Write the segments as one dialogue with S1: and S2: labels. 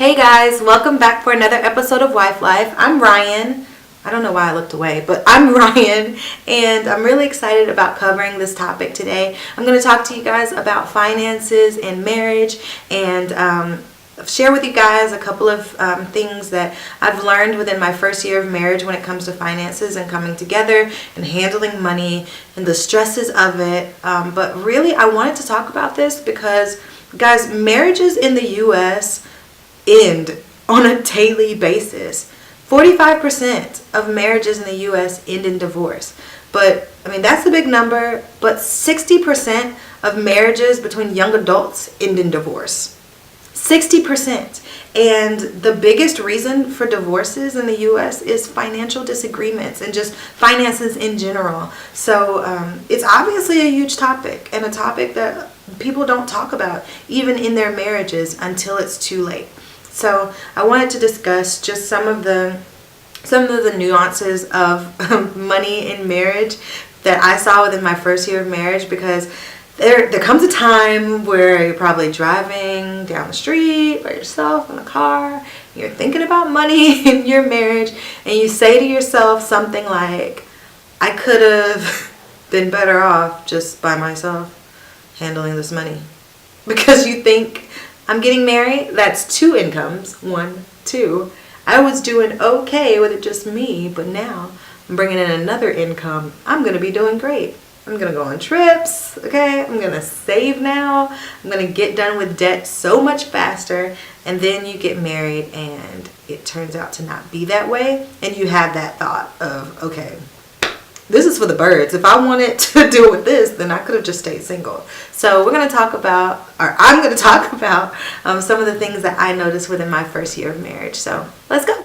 S1: Hey guys, welcome back for another episode of Wife Life. I'm Ryan. I don't know why I looked away, but I'm Ryan, and I'm really excited about covering this topic today. I'm going to talk to you guys about finances and marriage, and share with you guys a couple of things that I've learned within my first year of marriage when it comes to finances and coming together and handling money and the stresses of it. But really, I wanted to talk about this because, guys, marriages in the U.S. end on a daily basis. 45% of marriages in the U.S. end in divorce. But, I mean, that's a big number, but 60% of marriages between young adults end in divorce. 60%. And the biggest reason for divorces in the U.S. is financial disagreements and just finances in general. So it's obviously a huge topic, and a topic that people don't talk about even in their marriages until it's too late. So I wanted to discuss just some of the nuances of money in marriage that I saw within my first year of marriage, because there comes a time where you're probably driving down the street by yourself in a car, and you're thinking about money in your marriage, and you say to yourself something like, I could have been better off just by myself handling this money. Because you think, I'm getting married, that's two incomes. 1, 2. I was doing okay with it just me, but now I'm bringing in another income. I'm going to be doing great. I'm going to go on trips, okay? I'm going to save now. I'm going to get done with debt so much faster. And then you get married and it turns out to not be that way. And you have that thought of, okay, this is for the birds. If I wanted to deal with this, then I could have just stayed single. So I'm going to talk about some of the things that I noticed within my first year of marriage. So let's go.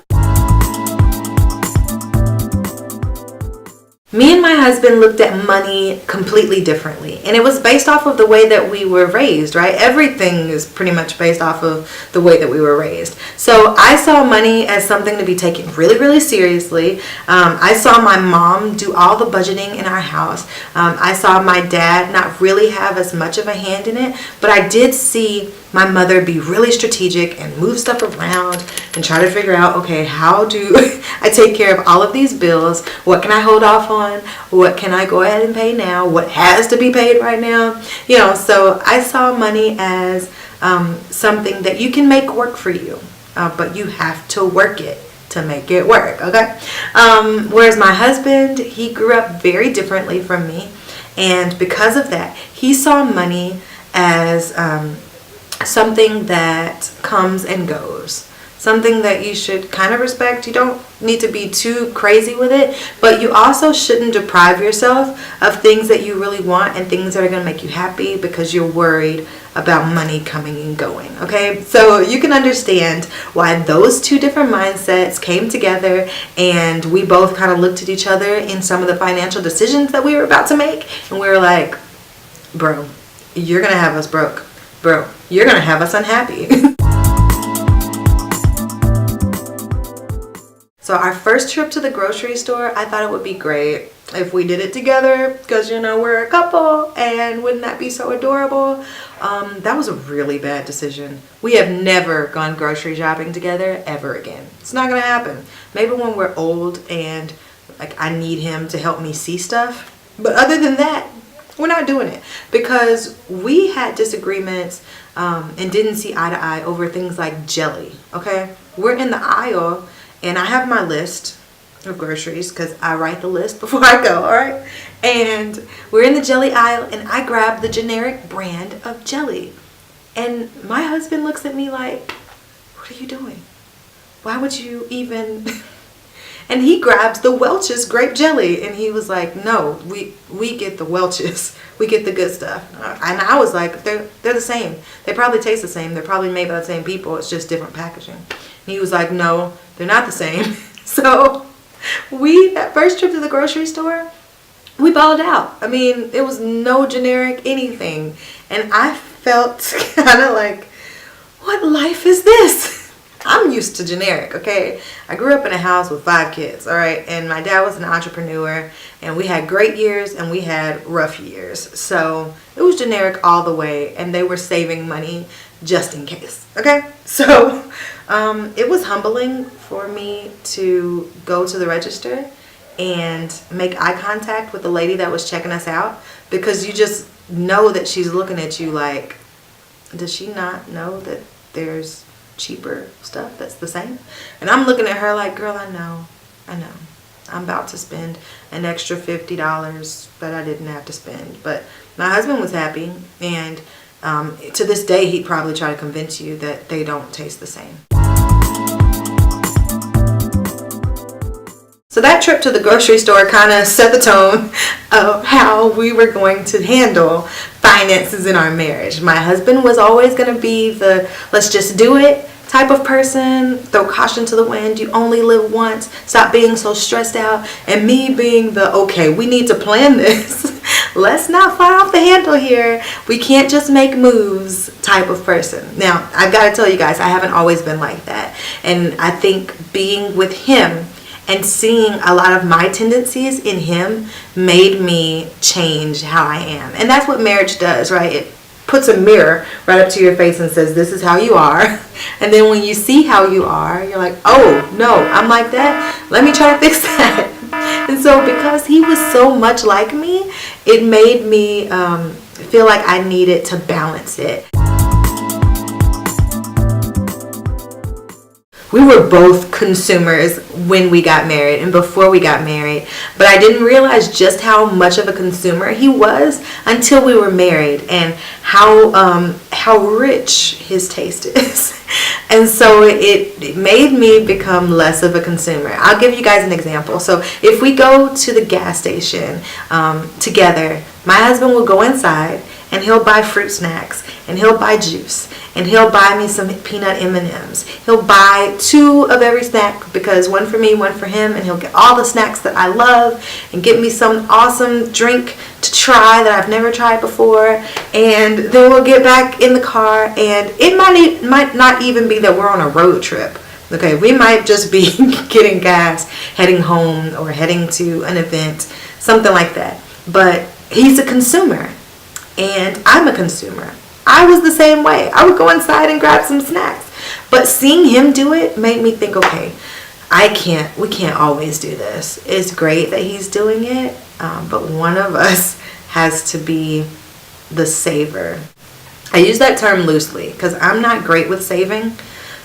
S1: Me and my husband looked at money completely differently, and it was based off of the way that we were raised, right? Everything is pretty much based off of the way that we were raised. So I saw money as something to be taken really, really seriously. I saw my mom do all the budgeting in our house. I saw my dad not really have as much of a hand in it, but I did see my mother be really strategic and move stuff around and try to figure out, okay, how do I take care of all of these bills? What can I hold off on? What can I go ahead and pay now? What has to be paid right now? So I saw money as something that you can make work for you, but you have to work it to make it work, okay? Whereas my husband, he grew up very differently from me, and because of that, he saw money as something that comes and goes, something that you should kind of respect. You don't need to be too crazy with it, but you also shouldn't deprive yourself of things that you really want and things that are going to make you happy because you're worried about money coming and going, okay? So you can understand why those two different mindsets came together, and we both kind of looked at each other in some of the financial decisions that we were about to make, and we were like, bro, you're going to have us broke. Bro, you're going to have us unhappy. So our first trip to the grocery store, I thought it would be great if we did it together because, we're a couple, and wouldn't that be so adorable? That was a really bad decision. We have never gone grocery shopping together ever again. It's not going to happen. Maybe when we're old and I need him to help me see stuff. But other than that, we're not doing it because we had disagreements and didn't see eye to eye over things like jelly, okay? We're in the aisle and I have my list of groceries because I write the list before I go, all right? And we're in the jelly aisle and I grab the generic brand of jelly. And my husband looks at me like, what are you doing? Why would you even... And he grabs the Welch's grape jelly, and he was like, no, we get the Welch's. We get the good stuff. And I was like, they're the same. They probably taste the same. They're probably made by the same people. It's just different packaging. And he was like, no, they're not the same. So that first trip to the grocery store, we balled out. I mean, it was no generic anything. And I felt kind of like, what life is this? I'm used to generic, okay? I grew up in a house with 5 kids, all right? And my dad was an entrepreneur, and we had great years and we had rough years. So it was generic all the way, and they were saving money just in case. Okay, so it was humbling for me to go to the register and make eye contact with the lady that was checking us out, because you just know that she's looking at you like, does she not know that there's cheaper stuff that's the same? And I'm looking at her like, girl, I know. I'm about to spend an extra $50 that I didn't have to spend. But my husband was happy, and to this day, he'd probably try to convince you that they don't taste the same. So that trip to the grocery store kind of set the tone of how we were going to handle finances in our marriage. My husband was always going to be the let's just do it type of person, throw caution to the wind, you only live once, stop being so stressed out, and me being the okay, we need to plan this. Let's not fly off the handle here. We can't just make moves type of person. Now, I've got to tell you guys, I haven't always been like that. And I think being with him and seeing a lot of my tendencies in him made me change how I am. And that's what marriage does, right? It puts a mirror right up to your face and says, this is how you are. And then when you see how you are, you're like, oh, no, I'm like that. Let me try to fix that. And so because he was so much like me, it made me feel like I needed to balance it. We were both consumers when we got married and before we got married, but I didn't realize just how much of a consumer he was until we were married, and how rich his taste is. And so it made me become less of a consumer. I'll give you guys an example. So if we go to the gas station together, my husband will go inside and he'll buy fruit snacks, and he'll buy juice, and he'll buy me some peanut M&Ms. He'll buy 2 of every snack, because one for me, one for him, and he'll get all the snacks that I love and get me some awesome drink to try that I've never tried before. And then we'll get back in the car, and it might not even be that we're on a road trip. Okay, we might just be getting gas, heading home, or heading to an event, something like that. But he's a consumer, and I'm a consumer. I was the same way. I would go inside and grab some snacks. But seeing him do it made me think, okay, we can't always do this. It's great that he's doing it, but one of us has to be the saver. I use that term loosely because I'm not great with saving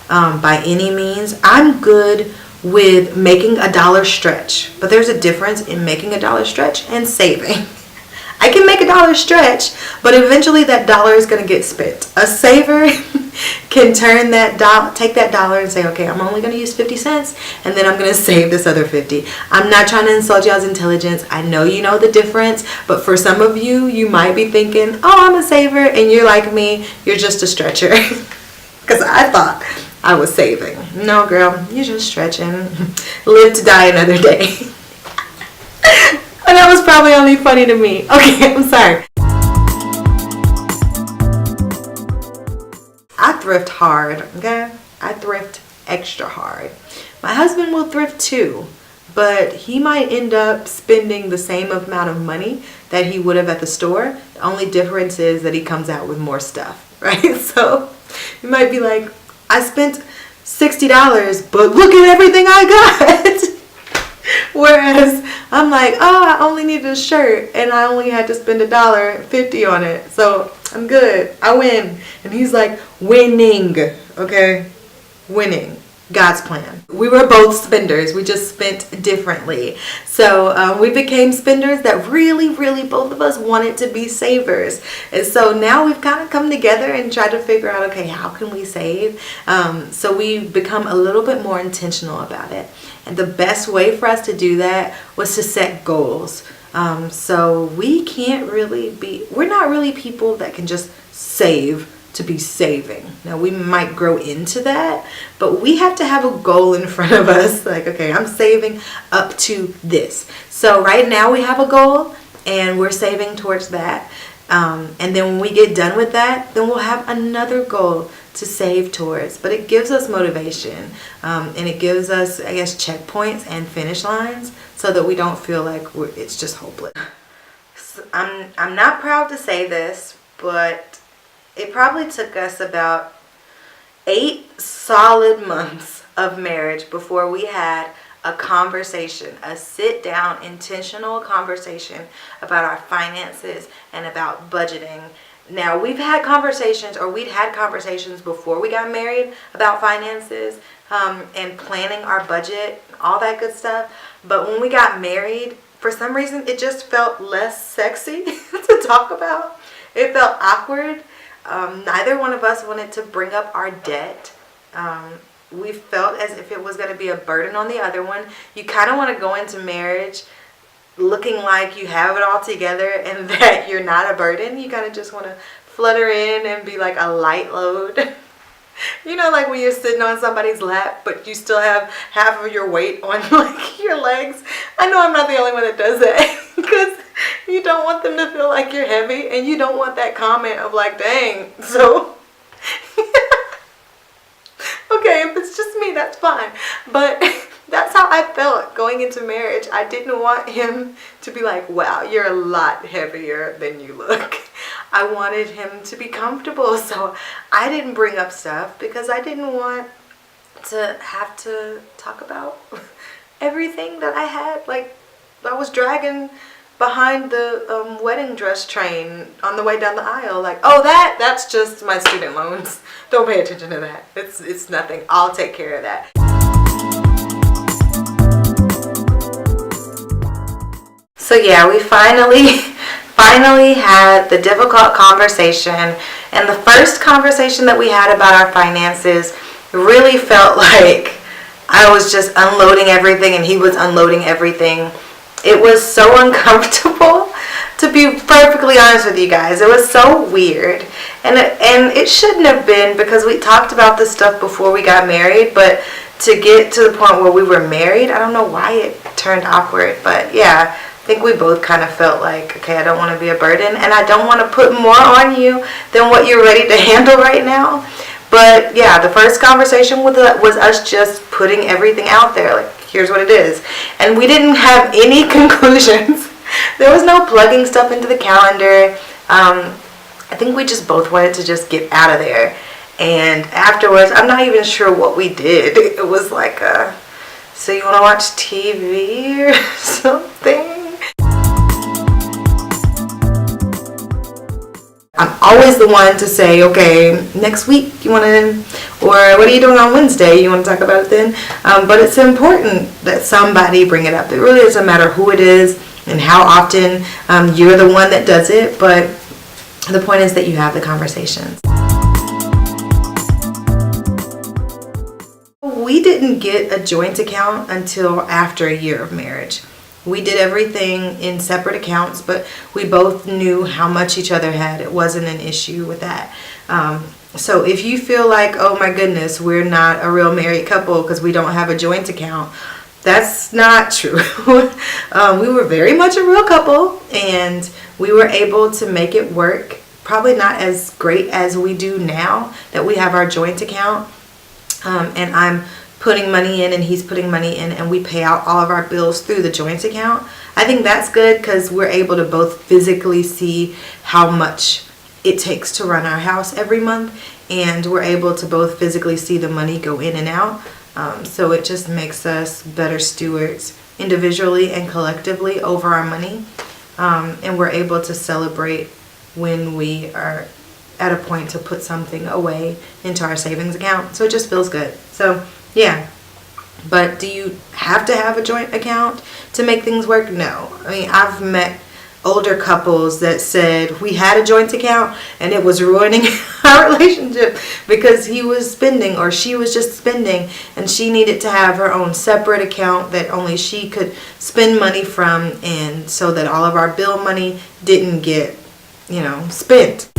S1: by any means. I'm good with making a dollar stretch, but there's a difference in making a dollar stretch and saving. I can make a dollar stretch, but eventually that dollar is going to get spent. A saver can take that dollar and say, okay, I'm only going to use 50 cents, and then I'm going to save this other 50. I'm not trying to insult y'all's intelligence. I know you know the difference, but for some of you, you might be thinking, oh, I'm a saver, and you're like me, you're just a stretcher. Because I thought I was saving. No, girl, you're just stretching. Live to die another day. And that was probably only funny to me. Okay, I'm sorry. I thrift hard, okay? I thrift extra hard. My husband will thrift too, but he might end up spending the same amount of money that he would have at the store. The only difference is that he comes out with more stuff, right? So you might be like, I spent $60, but look at everything I got. Whereas I'm like, oh, I only needed a shirt and I only had to spend $1.50 on it. So I'm good. I win. And he's like, winning. Okay? Winning. God's plan. We were both spenders. We just spent differently. So we became spenders that really, really both of us wanted to be savers. And so now we've kind of come together and tried to figure out, okay, how can we save? So we've become a little bit more intentional about it. And the best way for us to do that was to set goals. So we're not really people that can just save to be saving. Now we might grow into that, but we have to have a goal in front of us. Like, okay, I'm saving up to this. So right now we have a goal and we're saving towards that. And then when we get done with that, then we'll have another goal to save towards. But it gives us motivation, and it gives us, I guess, checkpoints and finish lines so that we don't feel like it's just hopeless. I'm not proud to say this, but it probably took us about 8 solid months of marriage before we had a conversation, a sit down, intentional conversation about our finances and about budgeting. Now, we'd had conversations before we got married about finances and planning our budget, all that good stuff. But when we got married, for some reason, it just felt less sexy to talk about. It felt awkward. Neither one of us wanted to bring up our debt. We felt as if it was going to be a burden on the other one. You kind of want to go into marriage looking like you have it all together and that you're not a burden. You kind of just want to flutter in and be like a light load. You know, like when you're sitting on somebody's lap, but you still have half of your weight on like your legs. I know I'm not the only one that does that because you don't want them to feel like you're heavy and you don't want that comment of like, dang. So, okay, if it's just me, that's fine. But that's how I felt going into marriage. I didn't want him to be like, wow, you're a lot heavier than you look. I wanted him to be comfortable, so I didn't bring up stuff because I didn't want to have to talk about everything that I had. Like, I was dragging behind the wedding dress train on the way down the aisle. Like, oh, that's just my student loans. Don't pay attention to that. It's nothing. I'll take care of that. So yeah, we finally had the difficult conversation, and the first conversation that we had about our finances really felt like I was just unloading everything and he was unloading everything. It was so uncomfortable, to be perfectly honest with you guys. It was so weird, and it shouldn't have been, because we talked about this stuff before we got married, but to get to the point where we were married, I don't know why it turned awkward, but yeah. I think we both kind of felt like, okay, I don't want to be a burden and I don't want to put more on you than what you're ready to handle right now. But yeah, the first conversation was us just putting everything out there. Like, here's what it is. And we didn't have any conclusions. There was no plugging stuff into the calendar. I think we just both wanted to just get out of there. And afterwards, I'm not even sure what we did. It was like, so you want to watch TV or something? I'm always the one to say, okay, next week you want to, or what are you doing on Wednesday? You want to talk about it then? But it's important that somebody bring it up. It really doesn't matter who it is and how often you're the one that does it, but the point is that you have the conversations. We didn't get a joint account until after a year of marriage. We did everything in separate accounts, but we both knew how much each other had. It wasn't an issue with that. So if you feel like, oh my goodness, we're not a real married couple because we don't have a joint account, that's not true. We were very much a real couple, and we were able to make it work. Probably not as great as we do now that we have our joint account. And I'm putting money in and he's putting money in, and we pay out all of our bills through the joint account. I think that's good because we're able to both physically see how much it takes to run our house every month, and we're able to both physically see the money go in and out. So it just makes us better stewards individually and collectively over our money. And we're able to celebrate when we are at a point to put something away into our savings account. So it just feels good. So yeah. But do you have to have a joint account to make things work? No. I mean, I've met older couples that said we had a joint account and it was ruining our relationship because he was spending or she was just spending, and she needed to have her own separate account that only she could spend money from, and so that all of our bill money didn't get, spent.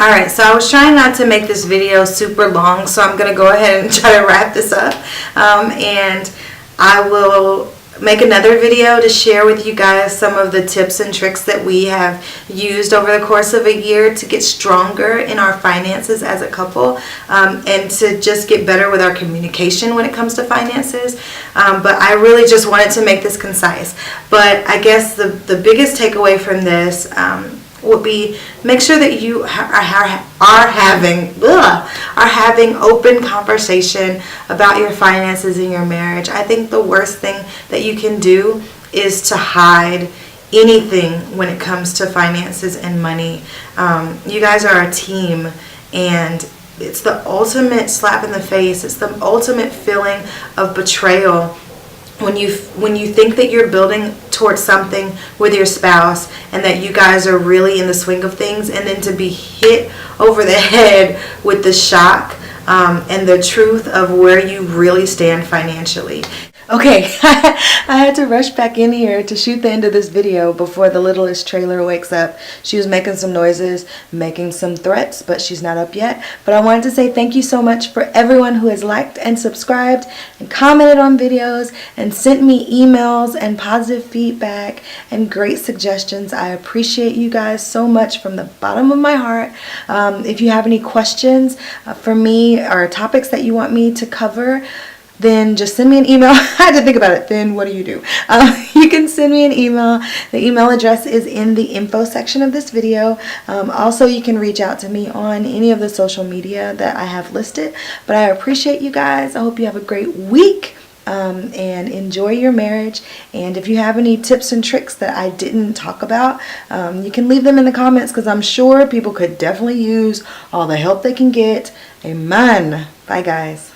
S1: Alright, so I was trying not to make this video super long, so I'm going to go ahead and try to wrap this up. And I will make another video to share with you guys some of the tips and tricks that we have used over the course of a year to get stronger in our finances as a couple, and to just get better with our communication when it comes to finances. But I really just wanted to make this concise. But I guess the biggest takeaway from this would be, make sure that you are having open conversation about your finances in your marriage. I think the worst thing that you can do is to hide anything when it comes to finances and money. You guys are a team, and it's the ultimate slap in the face. It's the ultimate feeling of betrayal when you think that you're building towards something with your spouse and that you guys are really in the swing of things, and then to be hit over the head with the shock and the truth of where you really stand financially. Okay, I had to rush back in here to shoot the end of this video before the littlest trailer wakes up. She was making some noises, making some threats, but she's not up yet. But I wanted to say thank you so much for everyone who has liked and subscribed and commented on videos and sent me emails and positive feedback and great suggestions. I appreciate you guys so much from the bottom of my heart. If you have any questions for me or topics that you want me to cover, then just send me an email. I had to think about it. Then what do? You can send me an email. The email address is in the info section of this video. Also, you can reach out to me on any of the social media that I have listed. But I appreciate you guys. I hope you have a great week and enjoy your marriage. And if you have any tips and tricks that I didn't talk about, you can leave them in the comments, because I'm sure people could definitely use all the help they can get. Amen. Bye, guys.